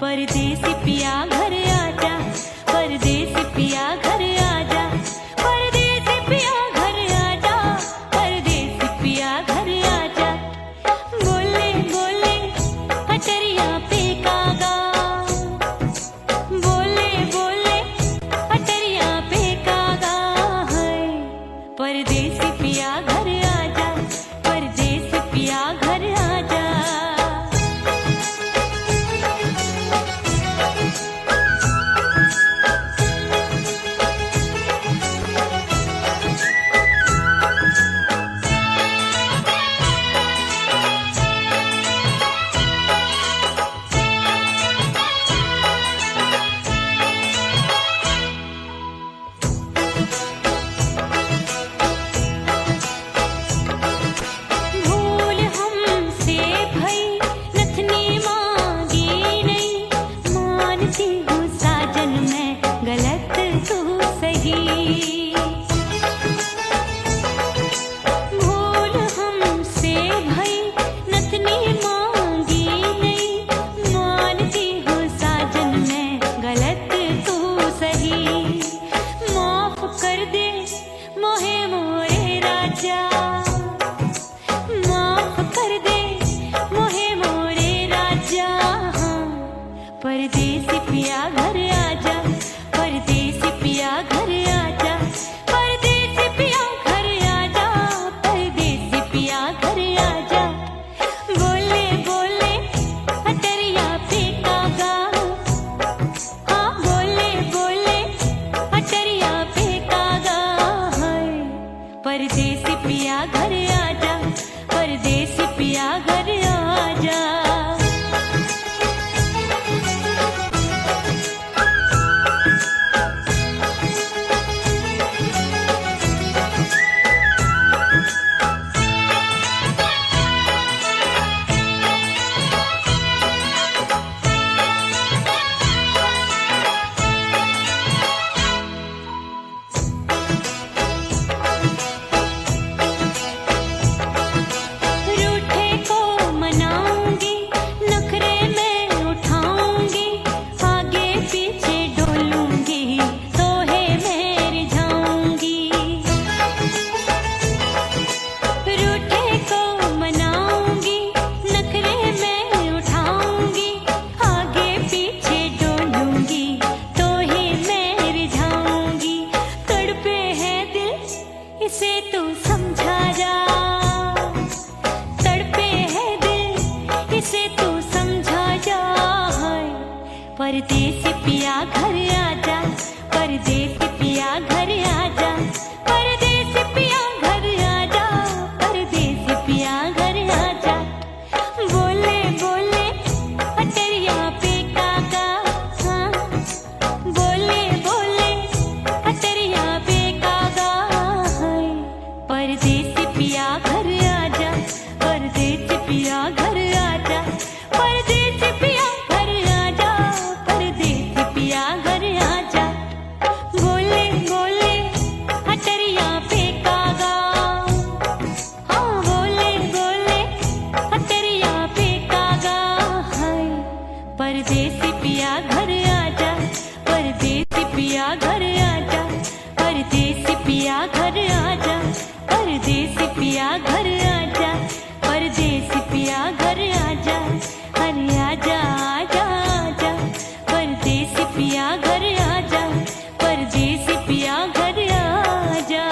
परदेसी पिया घर आजा, परदेसी पिया घर आजा, परदेसी पिया घर आजा, परदेसी पिया घर आजा। बोले बोले अटरिया पे कागा, बोले बोले अटरिया पे कागा है। परदेसी पिया घर आजा, परदेसी पिया घर आजा। परदेसी पिया घर आजा, परदेसी पिया घर आजा, परदेसी पिया घर आजा, परदेसी पिया घर आजा। बोले बोले अटरिया पे कागा, हाँ बोले बोले अटरिया पे कागा है। परदेसी पिया घर आजा, परदेसी पिया घर आजा। इसे तू समझा जा, तड़पे है दिल इसे तू समझा जा। परदेसी पिया घर आजा, परदेसी पिया घर आजा, परदेसी पिया घर आजा, परदेसी पिया घर आजा। बोले बोले अटरिया पे कागा, हाँ बोले बोले अटरिया पे कागा। परदेसी पिया घर आजा, परदेसी पिया घर आजा, परदेसी पिया घर आजा, परदेसी पिया घर आजा। बोले बोले अटरिया पे कागा, हाँ बोले बोले अटरिया पे कागा है। परदेसी पिया घर आजा, परदेसी पिया घर आजा, परदेसी पिया घर आजा, परदेसी पिया घर आजा, परदेसी पिया घर आजा। अरे आजा आजा आजा, परदेसी पिया घर आजा, परदेसी पिया घर आजा।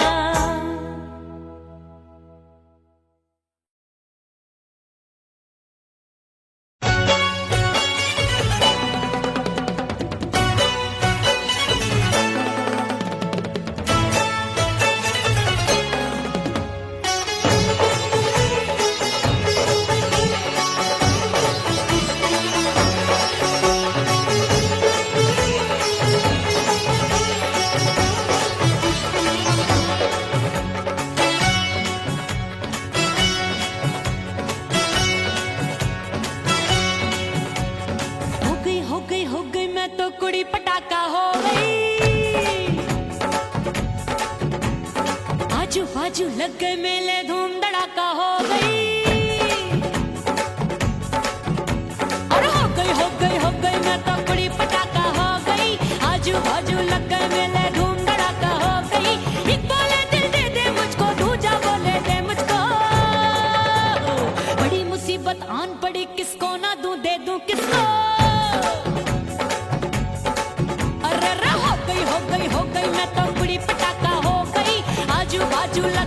कुड़ी पटाका हो गई, आजू बाजू लग गए मेले, धूम धड़ाका हो गई। अरे हो गई मैं तो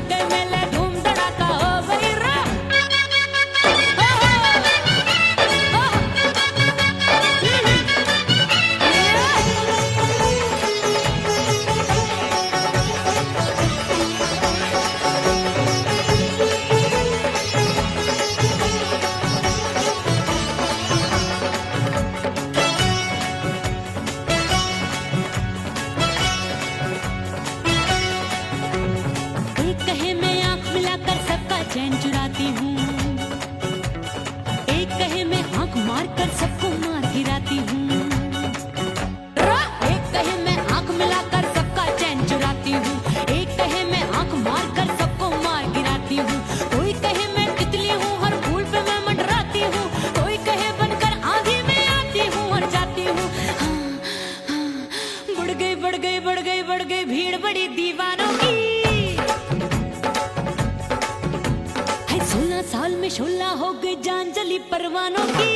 लग गए मेले धूम धड़ाका हो गई रे। एक कहे मैं आंख मिलाकर सबका चैन चुराती हूँ, एक कहे मैं आंख मारकर सबको मार गिराती हूँ। एक कहे मैं आंख मिलाकर सबका चैन चुराती हूँ, एक कहे मैं आंख मारकर सबको मार गिराती हूँ। कोई कहे मैं तितली हूँ, हर फूल पे मैं मंडराती हूँ, कोई कहे बनकर आंधी में आती हूँ और जाती हूँ। बढ़ गई बढ़ गई बढ़ गई बढ़ गई भीड़ बड़ी दीवानों की। 16 साल में शोला हो गई जान जली परवानों की।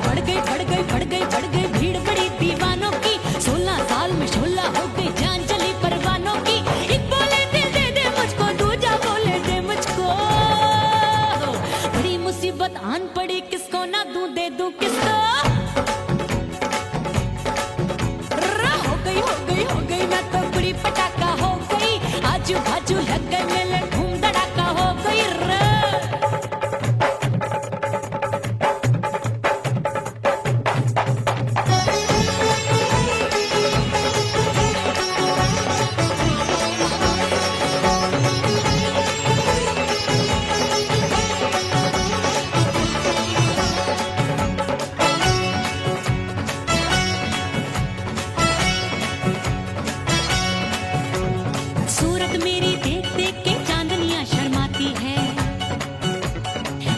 बढ़ गई बढ़ गई बढ़ गई बढ़ गई भीड़ बड़ी दीवानों की। 16 साल में शोला हो गई जान जली परवानों की। एक बोले दिल दे दे मुझको, दूजा बोले दे मुझको। बड़ी मुसीबत आन पड़ी, किसको ना दूं दे दूं किसको। हो गई मैं तो बुरी पटाखा हो गई। आजू बाजू लग गए मेले धूम धड़ाका हो गई रे। सूरत मेरी देख देख के चांदनियां शर्माती है,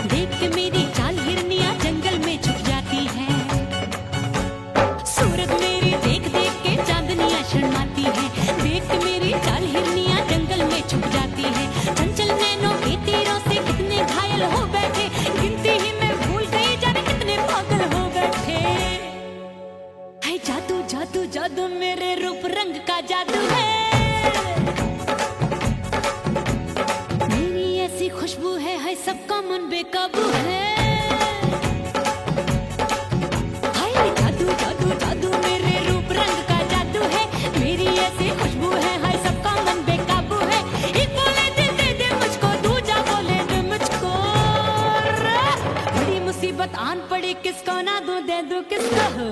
देख के मेरी चाल हिरनियां जंगल में छुप जाती है। सूरत मेरी देख देख के चांदनियां शर्माती है, देख के मेरी चाल हिरनियां जंगल में छुप जाती है। चंचल नैनों के तीरों से कितने घायल हो बैठे, गिनती ही मैं भूल गई जाने कितने पागल हो बैठे। है जादू जादू जादू मेरे रूप रंग का जादू है। ऐसी खुशबू है सबका मन बेकाबू है। हाय जादू जादू जादू मेरे रूप रंग का जादू है। मेरी ऐसी खुशबू है हाय सबका मन बेकाबू है। एक बोले दिल दे दे मुझको, दूजा बोले दे मुझको। बड़ी मुसीबत आन पड़ी, किसको ना दूं दे दूं किसको।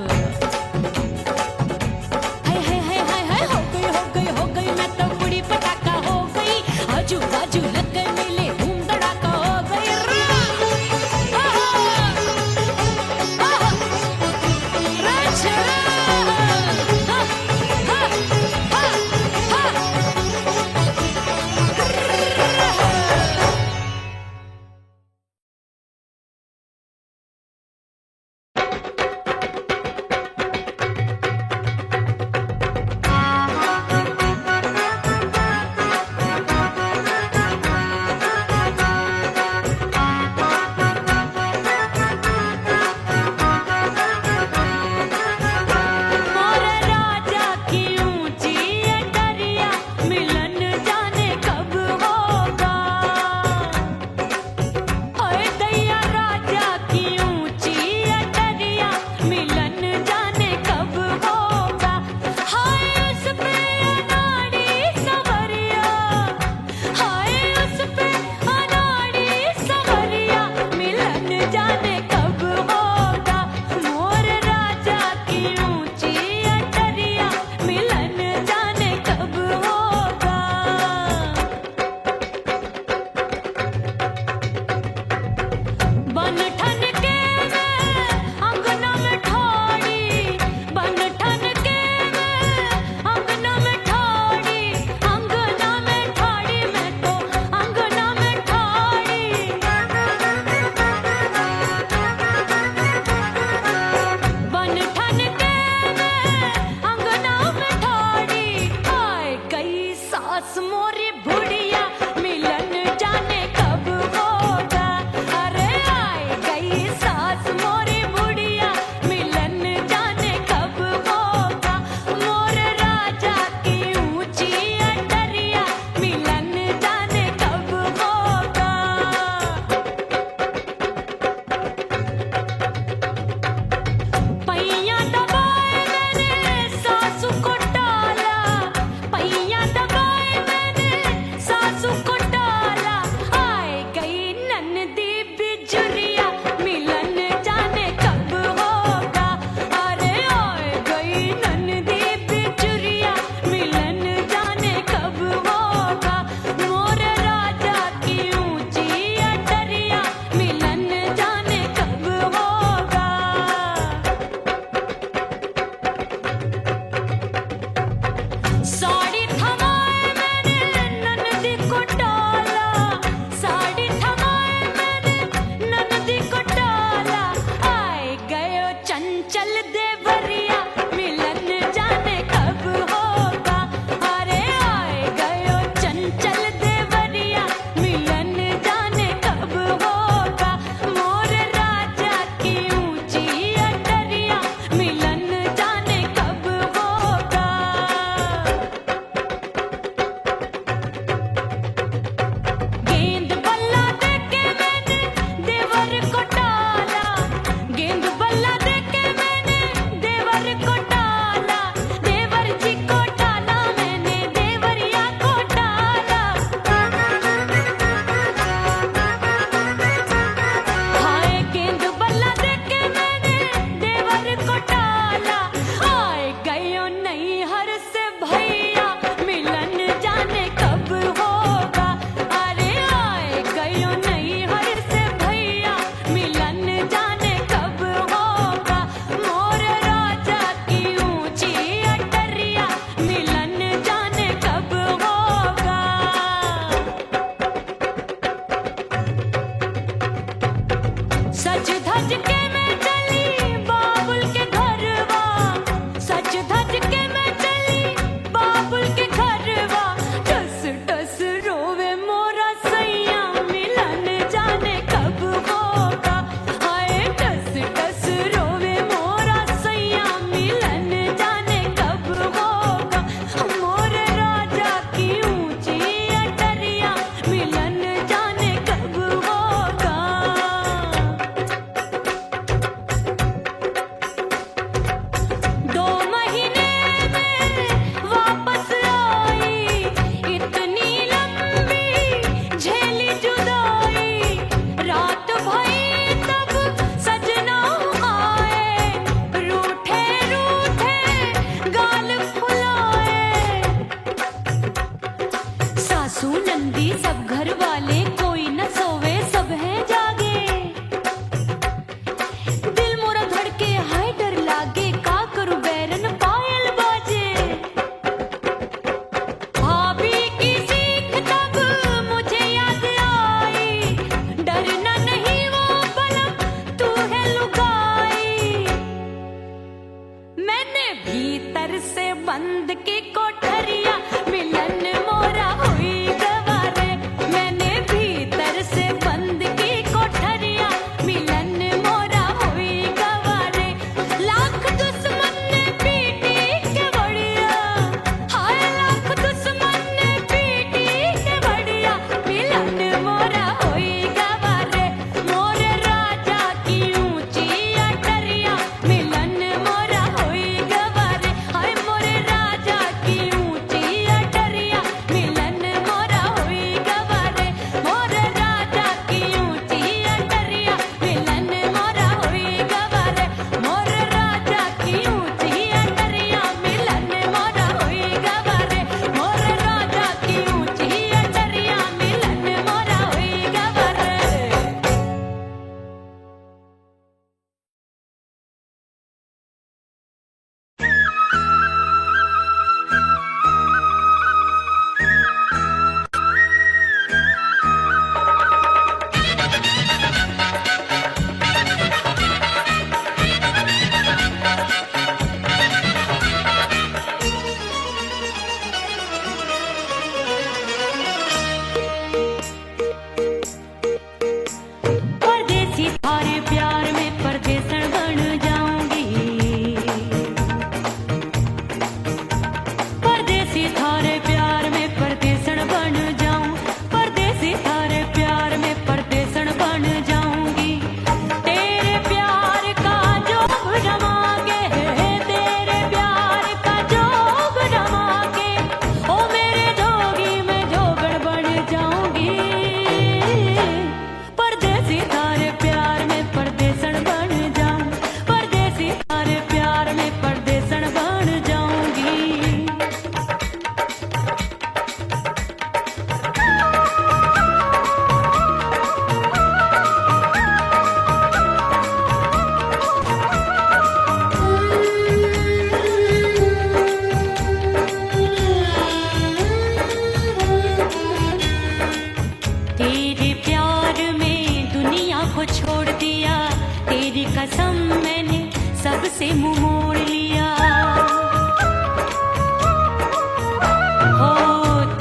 हाय हाय हाय हाय हाय हो गई मैं तो बुरी पटाखा हो गई। आजू बाजू लग गए मेले धूम धड़ाका हो गई रे। धज के मैं चली बाबुल के घरवा, सज धज के मैं चली बाबुल के घरवा। टस टस रोवे मोरा सैया मिलन जाने कब होगा। हाय टस टस रोवे मोरा सैया मिलन जाने कब होगा। मोरे राजा की ऊंची अटरिया मिलन जाने कब होगा। 2 महीने में वापस आई, इतनी लंबी झेली जुदाई। रात भई तब सजना आए, रूठे रूठे गाल फुलाए। सासू नंदी सब घर वाले कोई न सोवे सब हैं जागे। दिल मोरा धड़के हाय डर लागे, का करूं बैरन पायल बाजे। भाभी की सीख तब मुझे याद आई, डरना नहीं वो बलम तू है लुगाई। मैंने भीतर से बंद की कोठरिया मिलन मोरा हुई गवारे। मैंने भीतर से बंद की कोठरिया मिलन मोरा हुई गवारे। लाख दुश्मन ने पीटी के बढ़िया, हाय लाख दुश्मन ने पीटी के बढ़िया। मिलन मोरा हुई गवारे, मोरे राजा की ऊंची अटरिया मिलन मोरा हुई गवारे। हाय मोरे राजा की ऊंची अटरिया मिलन मोरा हुई गवारे। मोरे राजा की ऊंची अटरिया मिलन मोरा हुई गवारे। मोरे राजा की ऊंची अटरिया मिलन मोरा हुई गवारे। मोरे राजा की ऊंची अटरिया मिलन मोरा हुई गवारे। परदेसी थारे प्यार में परदेसन बन जाऊंगी। परदेसी थारे प्यार में परदेसन बन जाऊं। परदेसी थारे प्यार में परदेसन बन जाऊंगी। तेरे प्यार का जोग जमा के, तेरे प्यार का जोग जमा के, ओ मेरे जोगी मैं जोगड़ बन जाऊंगी। परदेसी थारे प्यार में परदेसन बन जाऊं। परदेसी थारे प्यार में परदेसन बन जाऊंगी। तेरे प्यार में दुनिया को छोड़ दिया, तेरी कसम मैंने सबसे मुंह मोड़ लिया। हो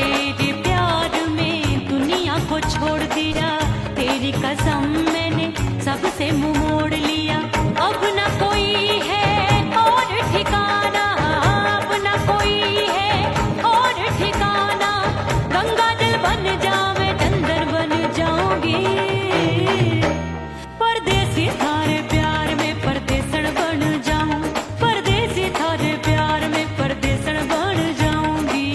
तेरे प्यार में दुनिया को छोड़ दिया, तेरी कसम मैंने सबसे मुंह मोड़ लिया। अब न कोई है और ठिकाना, अब न कोई है और ठिकाना। गंगा जल बन जावे डंगर बन जाऊंगी। परदेसी थारे प्यार में परदेसन बन जाऊं। परदेसी थारे प्यार में परदेसन बन जाऊंगी।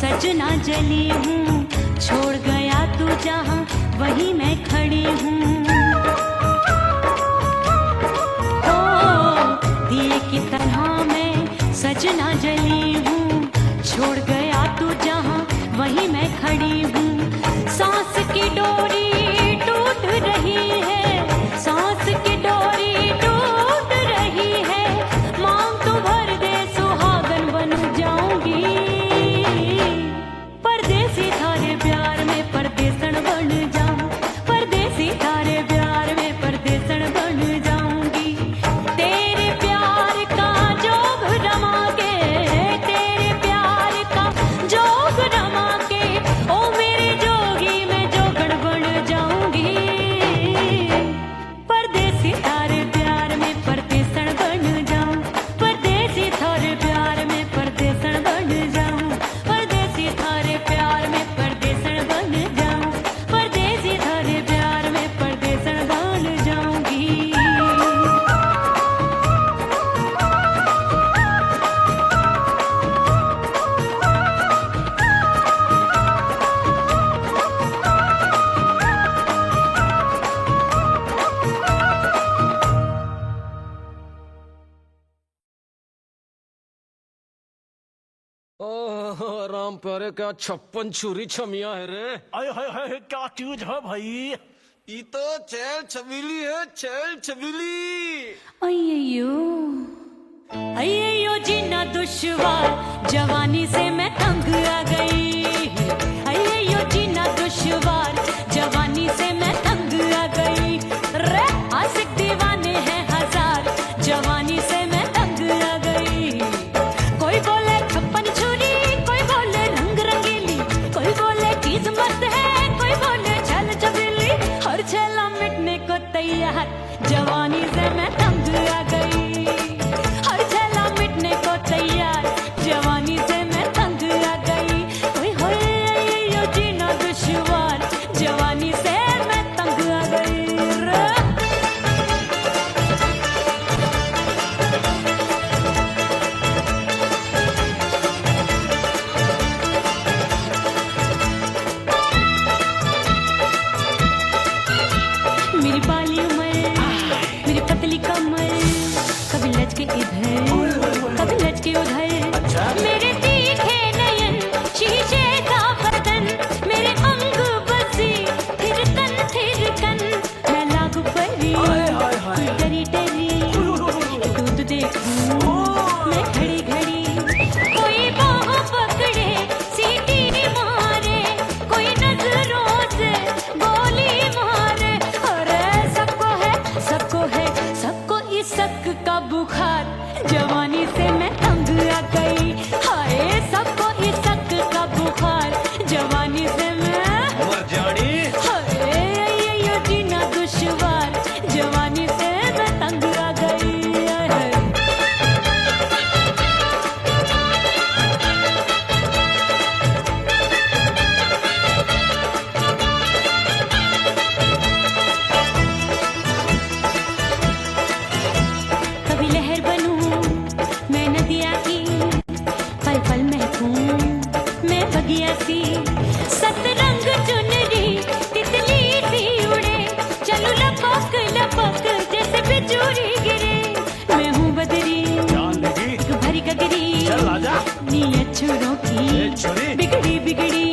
सजना जली हूँ, छोड़ गया तू जहाँ वहीं मैं खड़ी हूँ। ओ दिए की तरह मैं सज कुछ ना जली हूँ, छोड़ गया तू जहाँ वहीं मैं खड़ी हूँ। सांस की डोरी टूट रही है, सांस की डोरी टूट रही है। मांग तू भर दे सुहागन बन जाऊंगी, परदेसी थारे प्यार में परदेसन बन जाऊं, परदेसी थारे प्यार में परदेसन बन जाऊंगी। तेरे प्यार का जोग रमा के, तेरे प्यार का जोग रमा के, ओ मेरे जोगी मैं जोगण बन जाऊंगी। परदेसी थारे प्यार में परदेसन बन जाऊं, परदेसी थारे प्यार में परदेसन बन जाऊं, परदेसी थारे प्यार में परदेसन बन जाऊं, परदेसी थारे प्यार में परदेसन बन जाऊंगी। ओह राम प्यारे, क्या 56 छुरी छमिया है रे। आय हाय हाय, क्या चीज है भाई? ये तो चैल छबीली है, चैल छबीली। अय्यो अय्यो जीना दुश्वार, जवानी से मैं तंग आ गई। अय्यो जीना दुश्वार, जवानी से मैं तंग आ गई। रे आशिक दीवाने हैं हजार, जवानी से मैं तंग आ गई। कोई बोले 56 छुरी, कोई बोले रंग रंगीली, कोई बोले चीज मस्त है, कोई बोले छल छबीली। हर छेला मिटने को तैयार, जवानी से मैं तंग आ गई। हर छेला मिटने को तैयार, जवानी से मैं तंग आ गई। ओए होए यो जीना दुश्वार, जवानी से मैं तंग आ गई। मेरी बाली उम्र, मेरी पतली कमर, कभी लचके इधर, कभी लचके उधर। मेरे तीखे नयन, शीशे का बदन, मेरे अंग बसी थिरकन थिरकन। मैं लागू परी, तू डरी डरी, दूध देखूं मैं घड़ी घड़ी। कोई बाह पकड़े सीटी मारे, कोई नजरों से गोली मारे। अरे सबको है, सबको है, सबको इस शक का बुखार, जवानी से मैं तंग आ गई। हाय सबको इस शक का बुखार, जवानी से मैं मर जानी। हाय ये जीना दुश्वार, जवानी से मैं तंग आ गई। हाय। कभी लहर बनूं मैं नदिया की, पल पल महकूं मैं बगिया सी। सतरंग चुनरी तितली सी उड़े, चलो लपक लपक जैसे बिजुरी गिरे। मैं हूँ बदरी जान लगी, भरी गगरी, चल आजा। नीयत छुरों ए की छुरी। बिगड़ी बिगड़ी।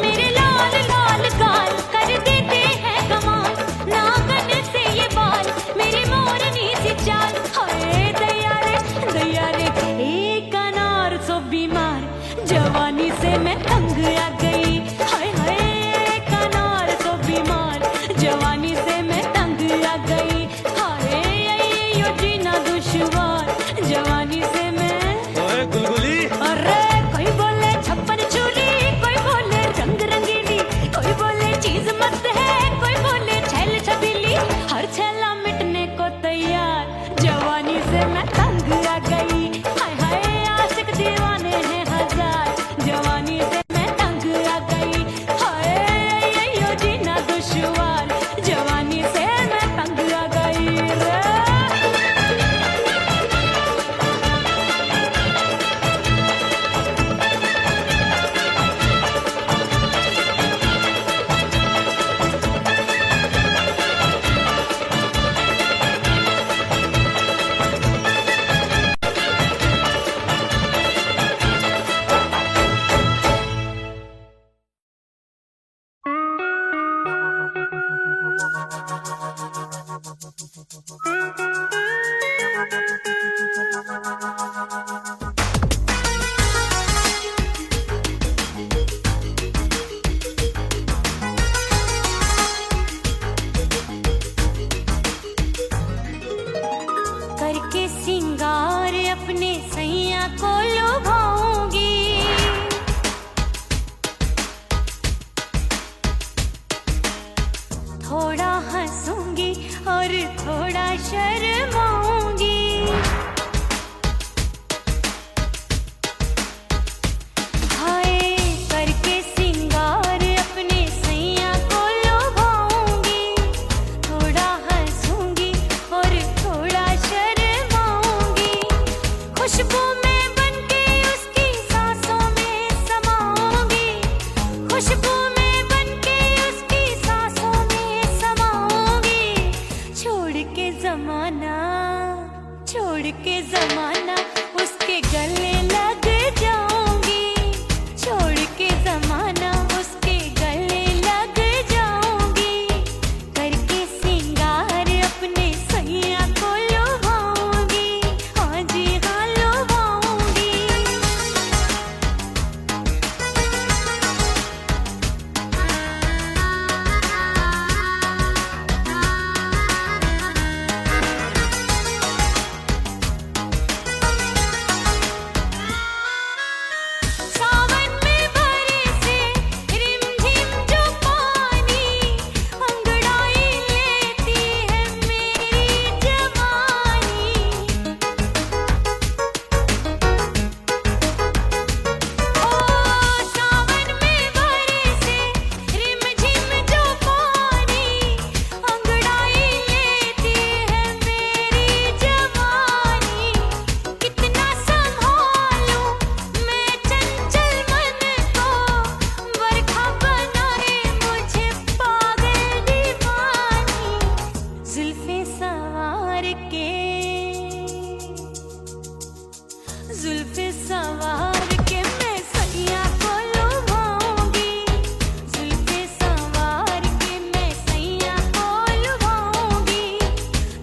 मेरे लाल लाल गाल कर देते हैं कमाल, नागन से ये बाल मेरी मोरनी सी चाल। हाय दैया रे एक अनार सो बीमार, जवानी से मैं तंग आ गई। हाय हाय एक अनार सो बीमार, जवानी से मैं तंग आ गई। हाय यो जीना दुश्वार, जवानी से मैं। ओए गुलगुली, अरे कोई बोले 56 छुरी, कोई बोले रंग रंगीली, कोई बोले चीज मस्त है, कोई बोले छैल छबीली। हर छेला मिटने को तैयार, जवानी से मैं तंग आ गई। हाय हाय आशिक दीवाने हैं हजार, जवानी से मैं तंग को लुभाऊंगी। थोड़ा हंसूंगी और थोड़ा शर्माऊंगी। हाय करके सिंगार अपने सैया को लुभाऊंगी। थोड़ा हंसूंगी और थोड़ा शर्माऊंगी। खुशबू में बनके उसकी सांसों में समाऊंगी। खुशबू में बनके उसकी सांसों में समाऊंगी। छोड़ के जमाना उसके गले लग जाऊंगी। छोड़ के जमाना उसके गले लग जाऊंगी। करके सिंगार अपने सैया को लुभाऊंगी। हाँ जी हाँ लुभाऊंगी। सावन में बरसे रिमझिम जो पानी, अंगड़ाई लेती है मेरी जवानी। ओ सावन में बरसे रिमझिम जो पानी, अंगड़ाई लेती है मेरी जवानी। कितना संभालूं मैं चंचल मन को, बरखा बनाए मुझे पागल दीवानी। जुल्फे सवार के मैं सैया को लुभाऊंगी। जुल्फे सवार के मैं सैया को लुभाऊंगी।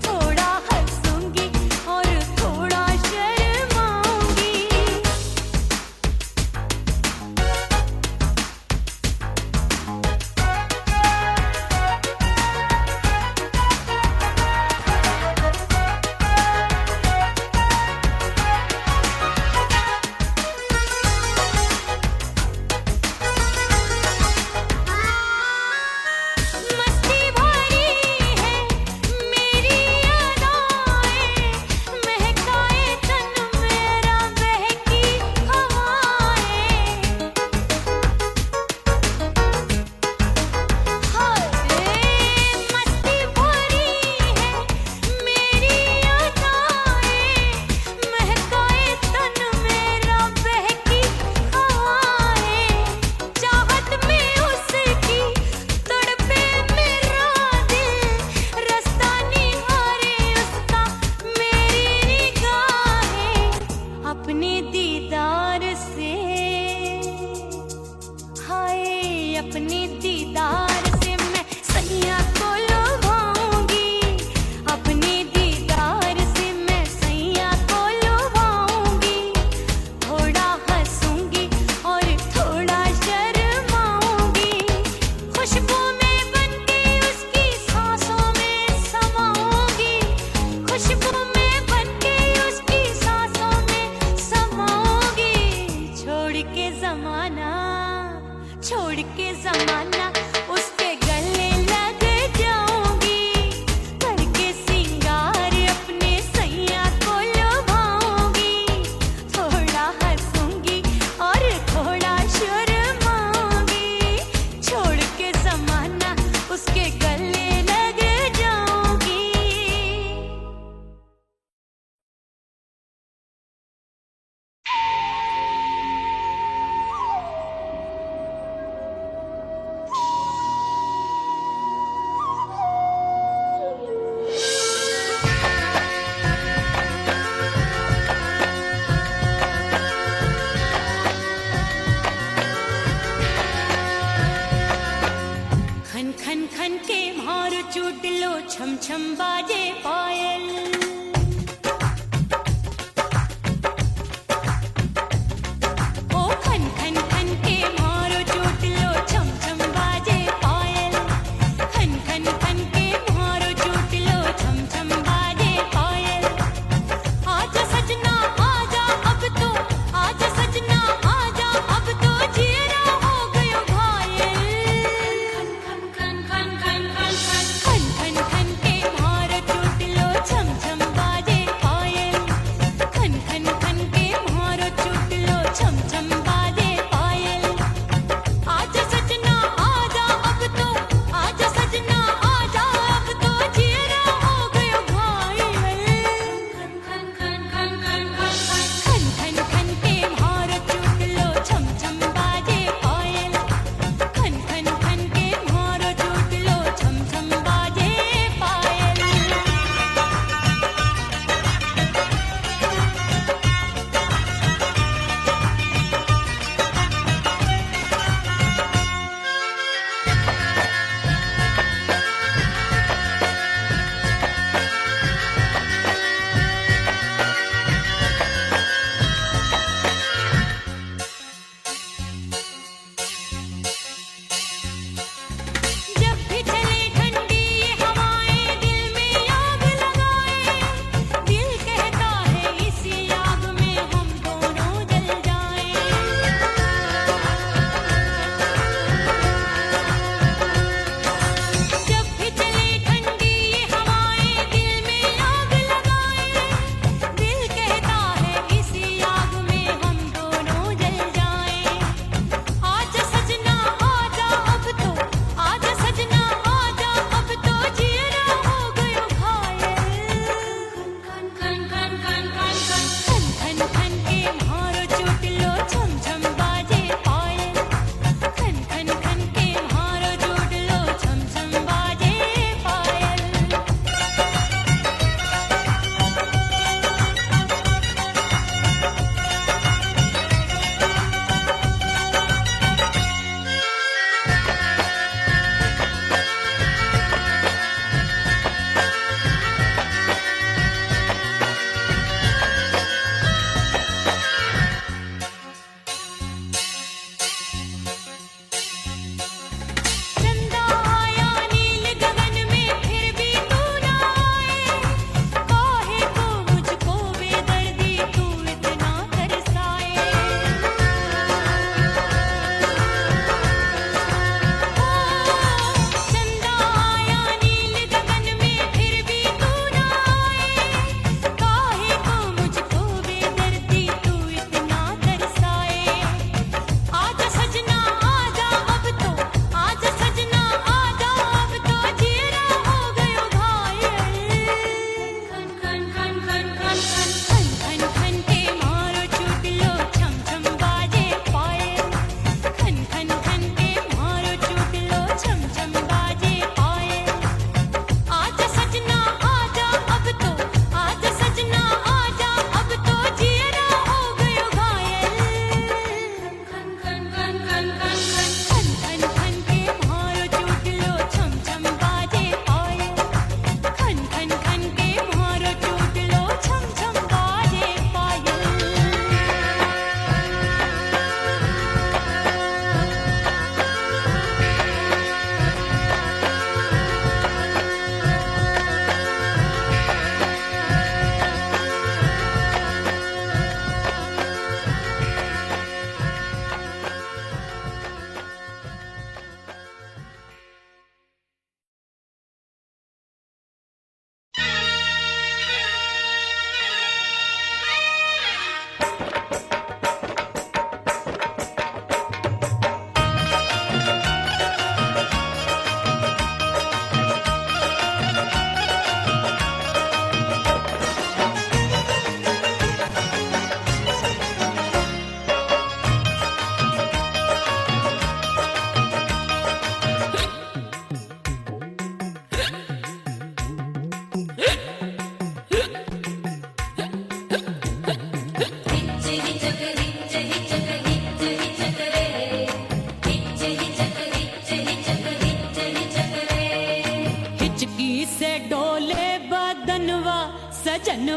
थोड़ा हंसूंगी और थोड़ा शर्माऊंगी। मस्ती भरी है मेरी अदाएं, महकाए तन मेरा बहकी हवाएं। हाय मस्ती भरी है मेरी अदाएं, महकाए तन मेरा बहकी हवाएं। चाहत में उसकी तड़पे मेरा दिल, रास्ता निहारे उसका मेरी निगाहें। अपने दीदार से हाय अपने दीदार से मैं सैया को लुभाऊंगी। अपने दीदार से मैं सैया को लुभाऊंगी। थोड़ा हंसूंगी और थोड़ा शर्माऊंगी। खुशबू में बनके उसकी सांसों में समाऊंगी। खुशबू में बनके उसकी सांसों में समाऊंगी। छोड़ के जमाना उसके गले लग जाऊंगी। करके सिंगार अपने सैया को लुभाऊंगी। थोड़ा हंसूंगी और थोड़ा शर्माऊंगी। छोड़ के जमाना उसके गले लग जाऊंगी। खन खन खन के मारो चुटलो, छम छम बाजे पायल। ओ खन खन खन के मारो चुटलो, छम छम बाजे पायल। खन खन खन के मारो चुटलो, छम छम बाजे पायल। आजा सजना आजा, अब तो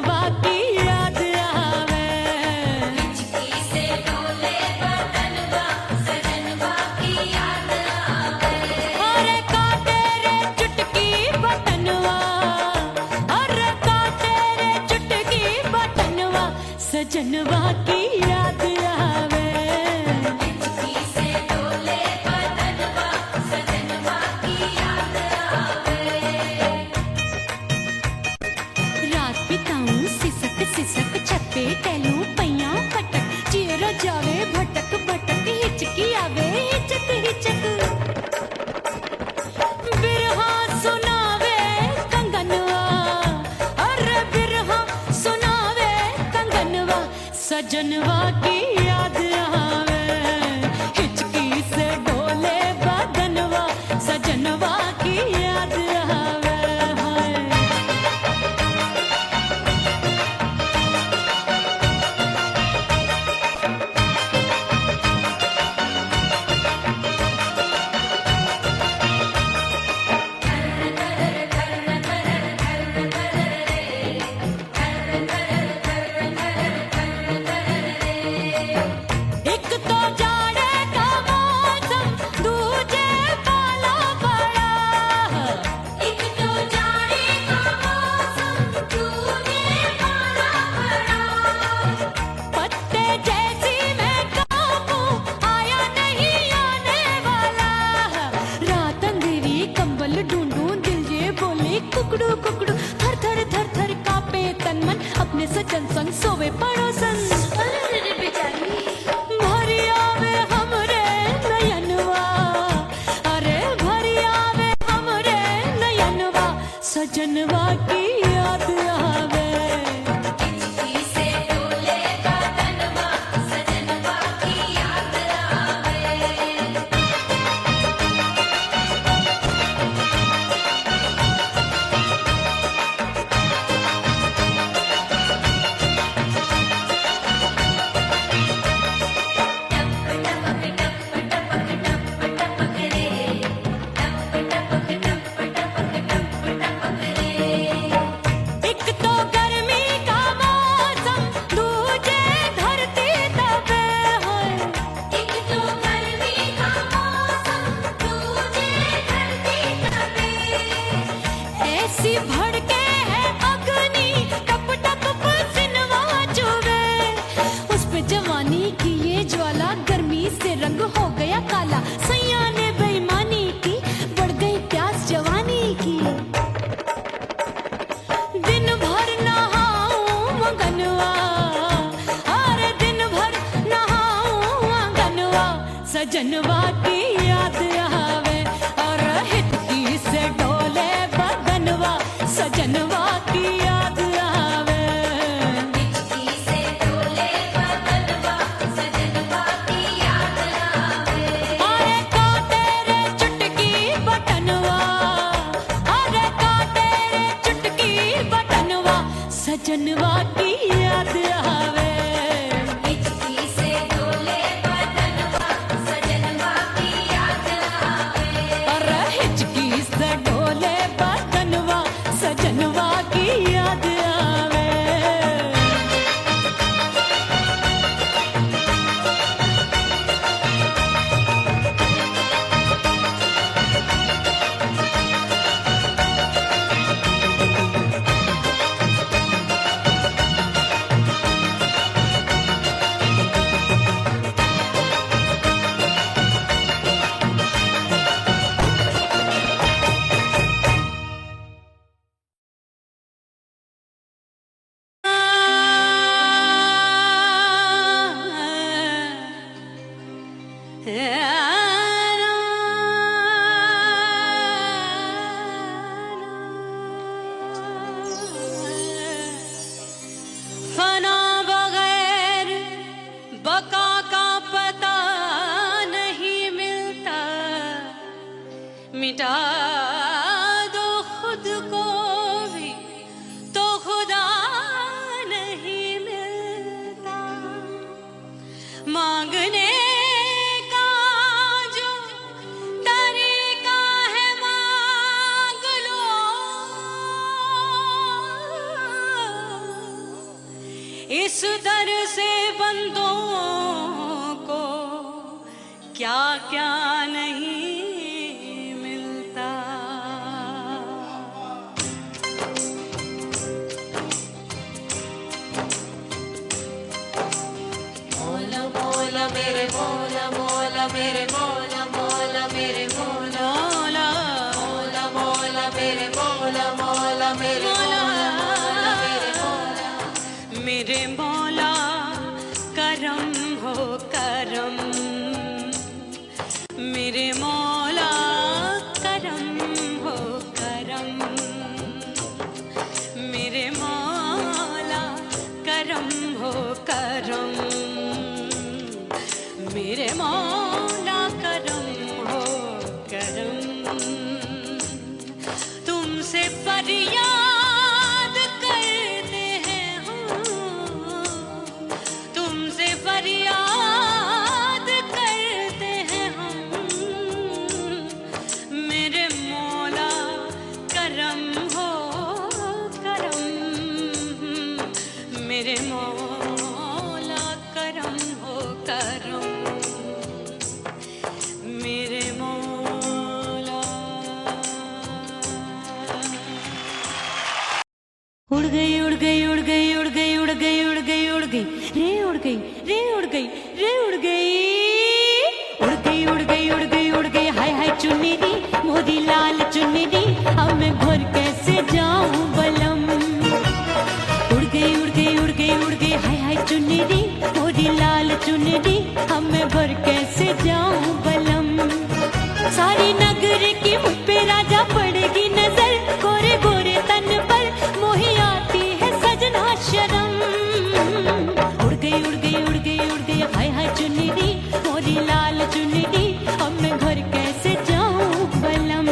सजनवा की याद आवे। हिचकी से डोले बदनवा सजनवा की याद आवे। अरे का तेरे चुटकी बटनवा, अरे का तेरे चुटकी बटनवा सजनवा की याद आवे। हिचकी से डोले बदनवा सजनवा की याद आवे। रात बिताऊं सिसक सिसक छत पे टहलूं पैया पटक, चेहरा जावे भटक भटक हिचकी आवे हिचक हिचक। बिरहा सुनावे कंगनवा, अरे बिरहा सुनावे कंगनवा सजनवा की याद आवे। हिचकी से डोले बदनवा सजनवा की याद आवे। हाय एक तो जाड़े का मौसम, दूजे पाला पड़ा। एक तो जाने का मौसम दूजे पाला पड़ा। पत्ते जैसी मैं कांपूं, आया नहीं आने वाला। रात अंधेरी कंबल ढूंढूं, दिल ये बोले कुकड़ू कुकड़ू। थर थर थर थर कांपे तन मन, अपने सजन संग सोवे पड़ोसन। अरे बेचारी भरी आवे हमरे नयनवा, अरे भरी आवे हमरे नयनवा सजनवा की याद आवे। हिचकी से डोले बदनवा सजनवा की याद आवे। एक तो गर्मी का मौसम, दूजे धरती तपे होए। एक तो गर्मी का मौसम दूजे धरती तपे। ऐसी भड़के है अग्नि, टप टप पसीनवा चुभे। उस पे जवानी की ये ज्वाला, गर्मी से रंग हो गया काला। सैया ने बेईमानी की, बढ़ गई प्यास जवानी की। दिन भर नहाऊं आंगनवा, अरे दिन भर नहाऊं आंगनवा सजनवा की याद आवे। और हिचकी से डोले बदनवा सजनवा की याद आवे। हिचकी से डोले बदनवा सजनवा की याद आवे। अरे का तेरे चुटकी बटनवा, अरे का तेरे चुटकी बटनवा सजनवा की याद आवे। हिचकी से डोले बदनवा सजनवा की याद आवे। अरे हिचकी से डोले बदनवा सजनवा की याद आवे। फना बगैर बका का पता नहीं मिलता, मिटा दो खुद को भी तो खुदा नहीं मिलता। मांगने का जो तरीका है मांग लो, क्या क्या नहीं मिलता। मोला मोला मेरे मोला मोला मेरे मोला मोला मेरे मोला मोला मोला मेरे मोला मोला मेरे मोला मेरे मोला मेरे मौला करम हो करम, मेरे मौला करम हो करम, मेरे मौला करम हो करम, मेरे मौला करम हो करम। तुमसे फरियाद करते हैं हम, तुमसे फरियाद करते हैं हम, मेरे मौला करम हो करम, मेरे मौला करम हो करम, मेरे मौला। उड़ गई उड़ गई उड़ गई उड़ गई उड़ गई उड़ गई उड़ गई रे उड़ गई रे उड़ गई रे उड़ गई उड़ गई उड़ गई उड़ गई उड़ गई हाय हाय चुन्नी दी मोदी लाल चुन्नी दी, अब मैं घर कैसे जाऊं बलम। उड़ गई उड़ गई उड़ गई उड़ गई हाय हाय चुन्नी दी मोदी लाल चुन्नी दी, अब मैं घर कैसे जाऊं बलम। सारी नगर की मुझ पे राजा पड़ेगी नजर, गोरे गोरे तन पर मोही आती है सजना शर्म। उड़ गई उड़ गई उड़ गई उड़ गई हाय हाय चुन्नी दी मोरी लाल चुन्नी दी, अब मैं घर कैसे जाऊं बलम।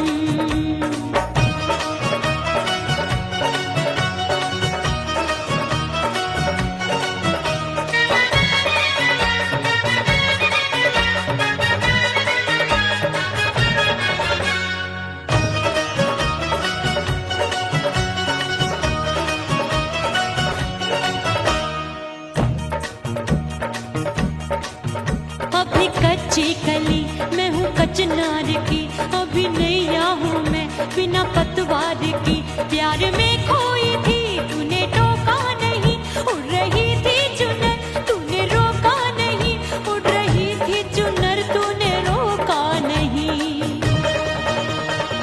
अभी कच्ची कली मैं हूँ कचनार की, अभी नैया हूँ मैं बिना पतवार की। प्यार में खोई थी तूने टोका नहीं, उड़ रही थी चुनर तूने रोका नहीं, उड़ रही थी चुनर तूने रोका नहीं।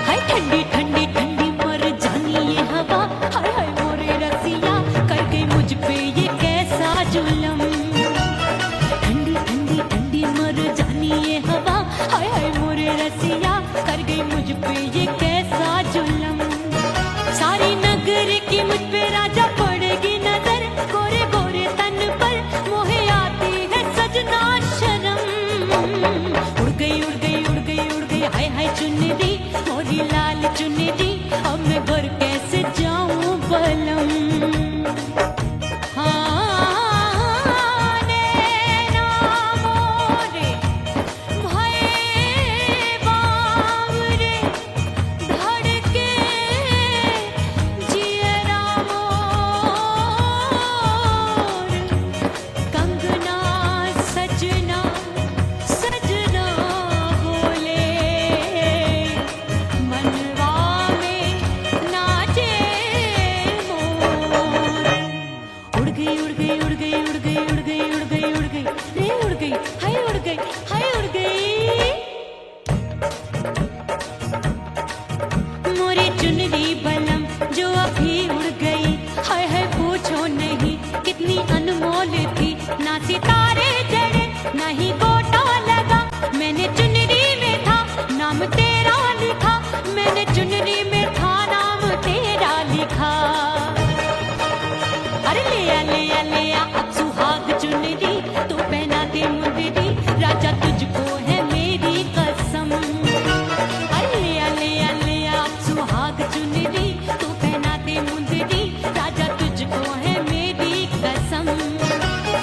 हाय ठंडी ठंडी ठंडी मर जानी ये हवा, हाय हाय मोरे रसिया कर गई मुझ पे ये कैसा जुलम। ठंडी ठंडी ठंडी मर जानी ये हवा, हाय हाय मोरे रसिया कर गई मुझ पे ये कैसा जुलम। सारी नगर की मुझ पे राजा पड़ेगी नजर, गोरे गोरे तन पर मोहे आती है सजना शर्म। उड़ गई उड़ गई उड़ गई उड़ गई हाय हाय चुन्नी दी मोरी लाल चुन्नी दी, अब मैं घर कैसे जाऊं बलम। चुनरी बलम जो अभी उड़ गई, हाय हाय पूछो नहीं कितनी अनमोल थी। ना सितारे जड़े ना ही गोटा लगा, मैंने चुनरी में था नाम तेरा लिखा, मैंने चुनरी में था नाम तेरा लिखा। अरे ले आ अब सुहाग चुनरी तू पहना दे मुंदरी, राजा तुझको है मेरी कसम। अरे ले आ अब सुहाग चुनरी तू पहना दे मुंदरी, राजा तुझको है मेरी कसम।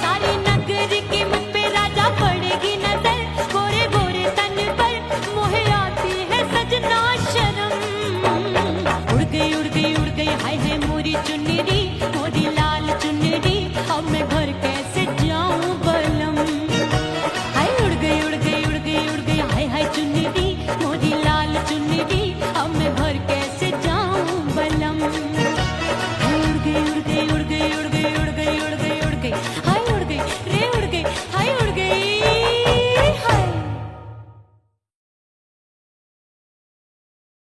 सारी नगर की मुझ पे राजा पड़ेगी नजर, गोरे गोरे तन पर मोहे आती है सजना शर्म। उड़ गई हाय हाय मोरी चुनरी